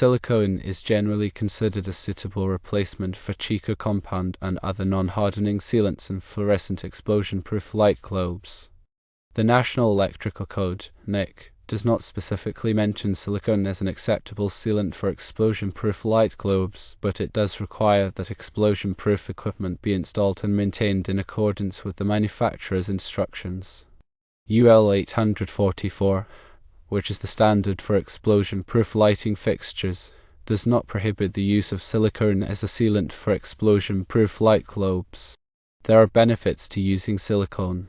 Silicone is generally considered a suitable replacement for chico compound and other non-hardening sealants in fluorescent explosion-proof light globes. The National Electrical Code (NEC) does not specifically mention silicone as an acceptable sealant for explosion-proof light globes, but it does require that explosion-proof equipment be installed and maintained in accordance with the manufacturer's instructions. UL 844, which is the standard for explosion-proof lighting fixtures, does not prohibit the use of silicone as a sealant for explosion-proof light globes. There are benefits to using silicone.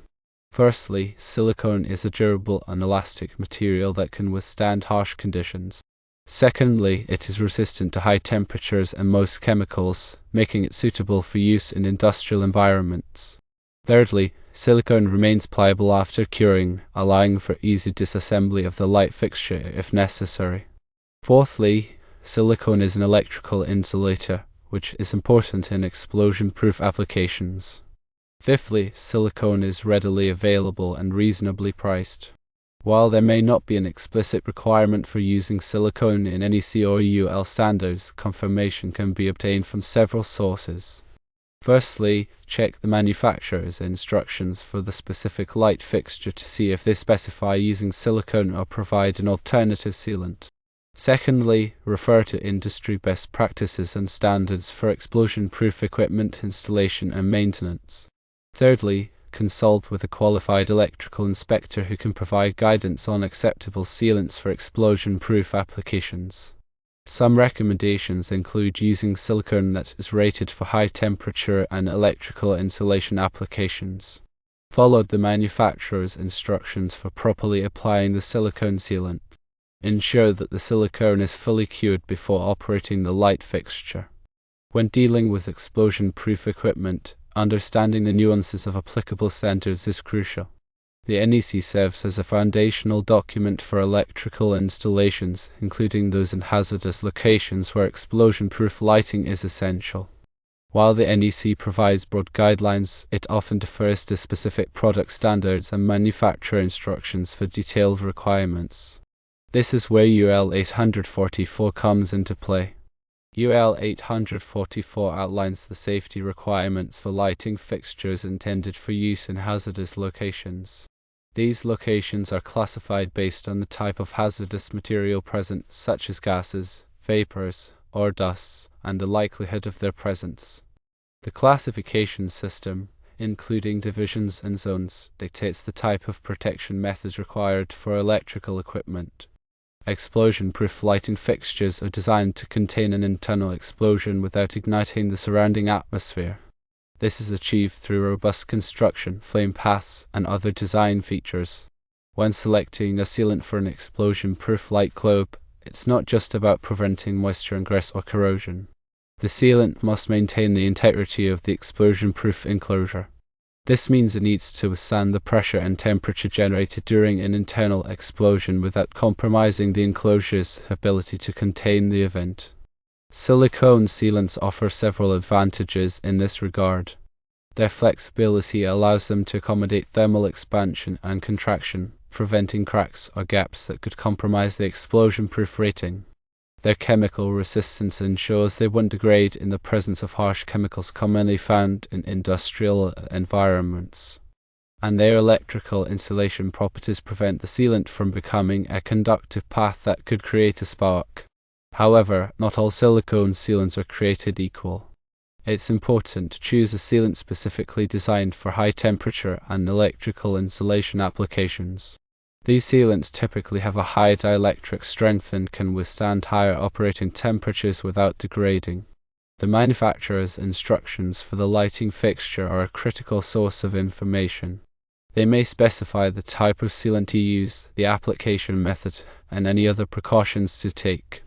Firstly, silicone is a durable and elastic material that can withstand harsh conditions. Secondly, it is resistant to high temperatures and most chemicals, making it suitable for use in industrial environments. Thirdly, silicone remains pliable after curing, allowing for easy disassembly of the light fixture if necessary. Fourthly, silicone is an electrical insulator, which is important in explosion-proof applications. Fifthly, silicone is readily available and reasonably priced. While there may not be an explicit requirement for using silicone in NEC or UL standards, confirmation can be obtained from several sources. Firstly, check the manufacturer's instructions for the specific light fixture to see if they specify using silicone or provide an alternative sealant. Secondly, refer to industry best practices and standards for explosion-proof equipment installation and maintenance. Thirdly, consult with a qualified electrical inspector who can provide guidance on acceptable sealants for explosion-proof applications. Some recommendations include using silicone that is rated for high temperature and electrical insulation applications. Follow the manufacturer's instructions for properly applying the silicone sealant. Ensure that the silicone is fully cured before operating the light fixture. When dealing with explosion-proof equipment, understanding the nuances of applicable standards is crucial. The NEC serves as a foundational document for electrical installations, including those in hazardous locations where explosion-proof lighting is essential. While the NEC provides broad guidelines, it often defers to specific product standards and manufacturer instructions for detailed requirements. This is where UL 844 comes into play. UL 844 outlines the safety requirements for lighting fixtures intended for use in hazardous locations. These locations are classified based on the type of hazardous material present, such as gases, vapors, or dusts, and the likelihood of their presence. The classification system, including divisions and zones, dictates the type of protection methods required for electrical equipment. Explosion-proof lighting fixtures are designed to contain an internal explosion without igniting the surrounding atmosphere. This is achieved through robust construction, flame paths, and other design features. When selecting a sealant for an explosion-proof light globe, it's not just about preventing moisture ingress or corrosion. The sealant must maintain the integrity of the explosion-proof enclosure. This means it needs to withstand the pressure and temperature generated during an internal explosion without compromising the enclosure's ability to contain the event. Silicone sealants offer several advantages in this regard. Their flexibility allows them to accommodate thermal expansion and contraction, preventing cracks or gaps that could compromise the explosion-proof rating. Their chemical resistance ensures they won't degrade in the presence of harsh chemicals commonly found in industrial environments. And their electrical insulation properties prevent the sealant from becoming a conductive path that could create a spark. However, not all silicone sealants are created equal. It's important to choose a sealant specifically designed for high temperature and electrical insulation applications. These sealants typically have a high dielectric strength and can withstand higher operating temperatures without degrading. The manufacturer's instructions for the lighting fixture are a critical source of information. They may specify the type of sealant to use, the application method, and any other precautions to take.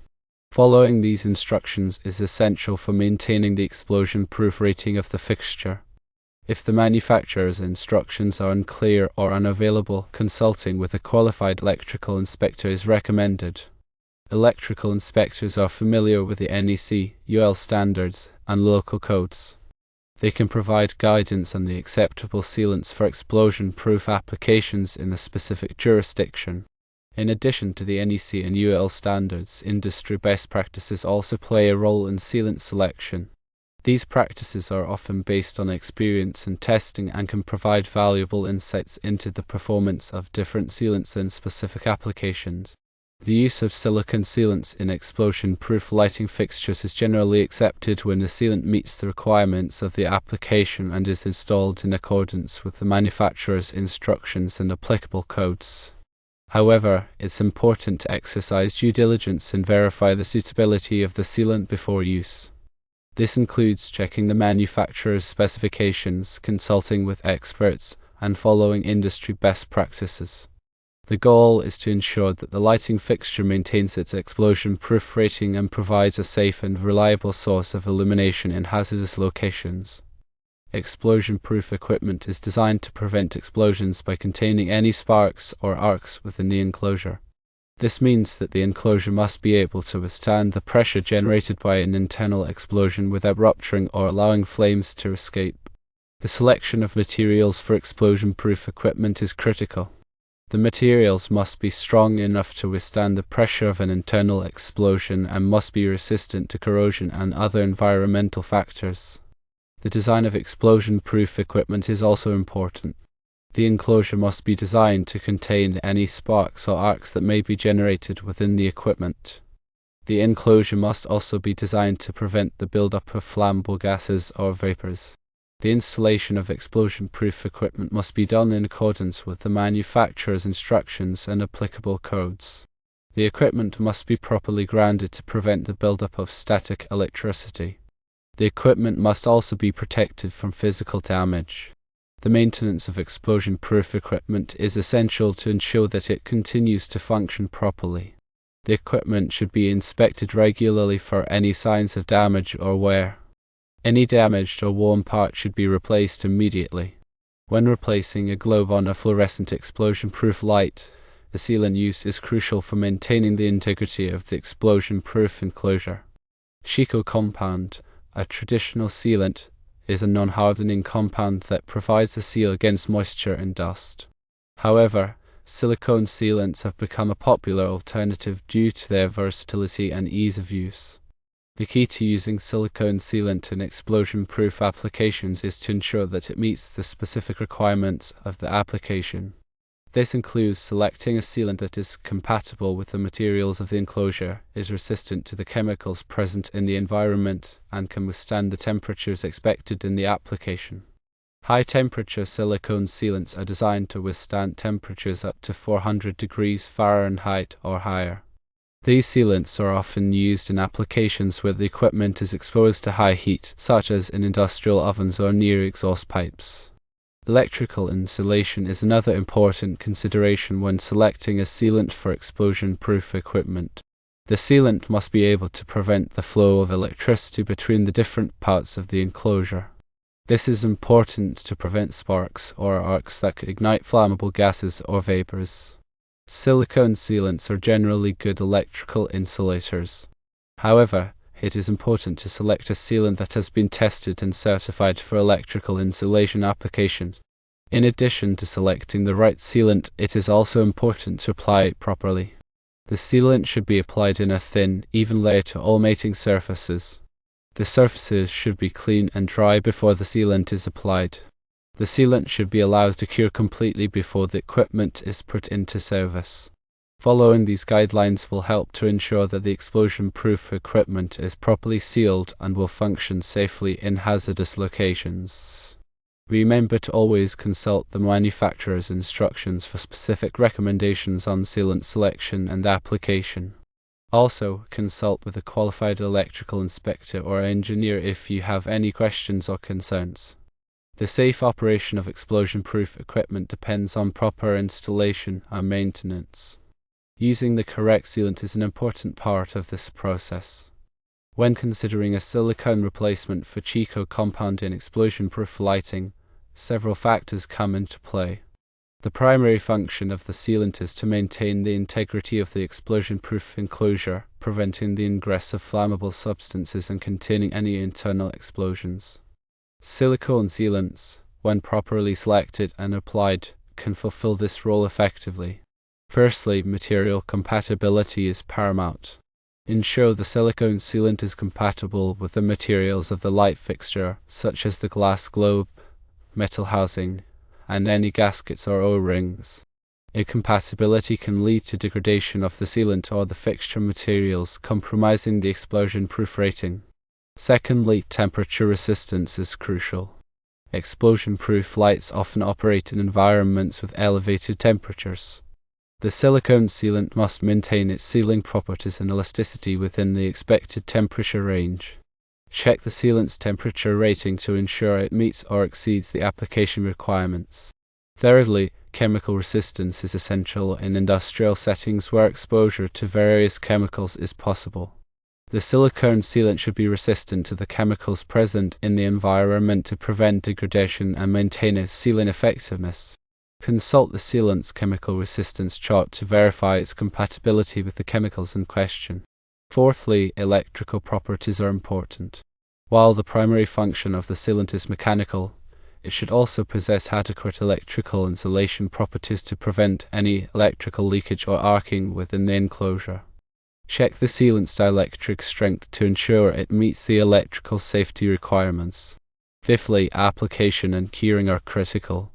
Following these instructions is essential for maintaining the explosion-proof rating of the fixture. If the manufacturer's instructions are unclear or unavailable, consulting with a qualified electrical inspector is recommended. Electrical inspectors are familiar with the NEC, UL standards, and local codes. They can provide guidance on the acceptable sealants for explosion-proof applications in the specific jurisdiction. In addition to the NEC and UL standards, industry best practices also play a role in sealant selection. These practices are often based on experience and testing and can provide valuable insights into the performance of different sealants in specific applications. The use of silicone sealants in explosion-proof lighting fixtures is generally accepted when the sealant meets the requirements of the application and is installed in accordance with the manufacturer's instructions and applicable codes. However, it's important to exercise due diligence and verify the suitability of the sealant before use. This includes checking the manufacturer's specifications, consulting with experts, and following industry best practices. The goal is to ensure that the lighting fixture maintains its explosion-proof rating and provides a safe and reliable source of illumination in hazardous locations. Explosion-proof equipment is designed to prevent explosions by containing any sparks or arcs within the enclosure. This means that the enclosure must be able to withstand the pressure generated by an internal explosion without rupturing or allowing flames to escape. The selection of materials for explosion-proof equipment is critical. The materials must be strong enough to withstand the pressure of an internal explosion and must be resistant to corrosion and other environmental factors. The design of explosion-proof equipment is also important. The enclosure must be designed to contain any sparks or arcs that may be generated within the equipment. The enclosure must also be designed to prevent the buildup of flammable gases or vapors. The installation of explosion-proof equipment must be done in accordance with the manufacturer's instructions and applicable codes. The equipment must be properly grounded to prevent the buildup of static electricity. The equipment must also be protected from physical damage. The maintenance of explosion-proof equipment is essential to ensure that it continues to function properly. The equipment should be inspected regularly for any signs of damage or wear. Any damaged or worn part should be replaced immediately. When replacing a globe on a fluorescent explosion-proof light, the sealant use is crucial for maintaining the integrity of the explosion-proof enclosure. Chico compound, a traditional sealant, is a non-hardening compound that provides a seal against moisture and dust. However, silicone sealants have become a popular alternative due to their versatility and ease of use. The key to using silicone sealant in explosion-proof applications is to ensure that it meets the specific requirements of the application. This includes selecting a sealant that is compatible with the materials of the enclosure, is resistant to the chemicals present in the environment, and can withstand the temperatures expected in the application. High-temperature silicone sealants are designed to withstand temperatures up to 400 degrees Fahrenheit or higher. These sealants are often used in applications where the equipment is exposed to high heat, such as in industrial ovens or near exhaust pipes. Electrical insulation is another important consideration when selecting a sealant for explosion-proof equipment. The sealant must be able to prevent the flow of electricity between the different parts of the enclosure. This is important to prevent sparks or arcs that could ignite flammable gases or vapors. Silicone sealants are generally good electrical insulators. However, it is important to select a sealant that has been tested and certified for electrical insulation applications. In addition to selecting the right sealant, it is also important to apply it properly. The sealant should be applied in a thin, even layer to all mating surfaces. The surfaces should be clean and dry before the sealant is applied. The sealant should be allowed to cure completely before the equipment is put into service. Following these guidelines will help to ensure that the explosion-proof equipment is properly sealed and will function safely in hazardous locations. Remember to always consult the manufacturer's instructions for specific recommendations on sealant selection and application. Also, consult with a qualified electrical inspector or engineer if you have any questions or concerns. The safe operation of explosion-proof equipment depends on proper installation and maintenance. Using the correct sealant is an important part of this process. When considering a silicone replacement for Chico compound in explosion-proof lighting, several factors come into play. The primary function of the sealant is to maintain the integrity of the explosion-proof enclosure, preventing the ingress of flammable substances and containing any internal explosions. Silicone sealants, when properly selected and applied, can fulfill this role effectively. Firstly, material compatibility is paramount. Ensure the silicone sealant is compatible with the materials of the light fixture, such as the glass globe, metal housing, and any gaskets or O-rings. Incompatibility can lead to degradation of the sealant or the fixture materials, compromising the explosion-proof rating. Secondly, temperature resistance is crucial. Explosion-proof lights often operate in environments with elevated temperatures. The silicone sealant must maintain its sealing properties and elasticity within the expected temperature range. Check the sealant's temperature rating to ensure it meets or exceeds the application requirements. Thirdly, chemical resistance is essential in industrial settings where exposure to various chemicals is possible. The silicone sealant should be resistant to the chemicals present in the environment to prevent degradation and maintain its sealing effectiveness. Consult the sealant's chemical resistance chart to verify its compatibility with the chemicals in question. Fourthly, electrical properties are important. While the primary function of the sealant is mechanical, it should also possess adequate electrical insulation properties to prevent any electrical leakage or arcing within the enclosure. Check the sealant's dielectric strength to ensure it meets the electrical safety requirements. Fifthly, application and curing are critical.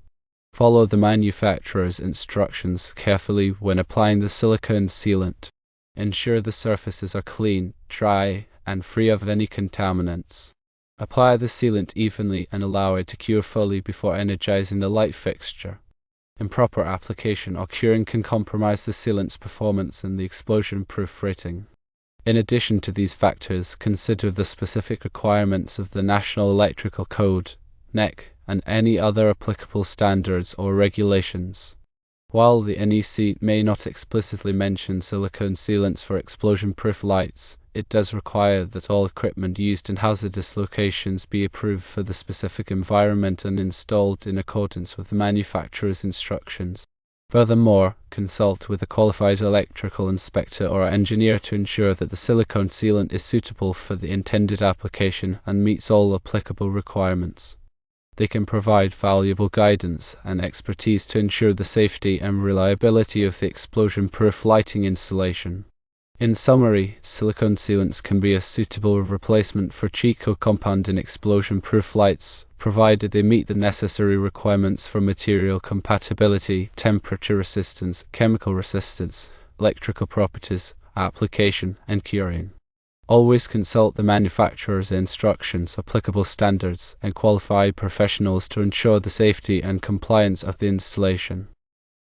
Follow the manufacturer's instructions carefully when applying the silicone sealant. Ensure the surfaces are clean, dry, and free of any contaminants. Apply the sealant evenly and allow it to cure fully before energizing the light fixture. Improper application or curing can compromise the sealant's performance and the explosion-proof rating. In addition to these factors, consider the specific requirements of the National Electrical Code, NEC, and any other applicable standards or regulations. While the NEC may not explicitly mention silicone sealants for explosion-proof lights, it does require that all equipment used in hazardous locations be approved for the specific environment and installed in accordance with the manufacturer's instructions. Furthermore, consult with a qualified electrical inspector or engineer to ensure that the silicone sealant is suitable for the intended application and meets all applicable requirements. They can provide valuable guidance and expertise to ensure the safety and reliability of the explosion-proof lighting installation. In summary, silicone sealants can be a suitable replacement for chico compound in explosion-proof lights, provided they meet the necessary requirements for material compatibility, temperature resistance, chemical resistance, electrical properties, application, and curing. Always consult the manufacturer's instructions, applicable standards, and qualified professionals to ensure the safety and compliance of the installation.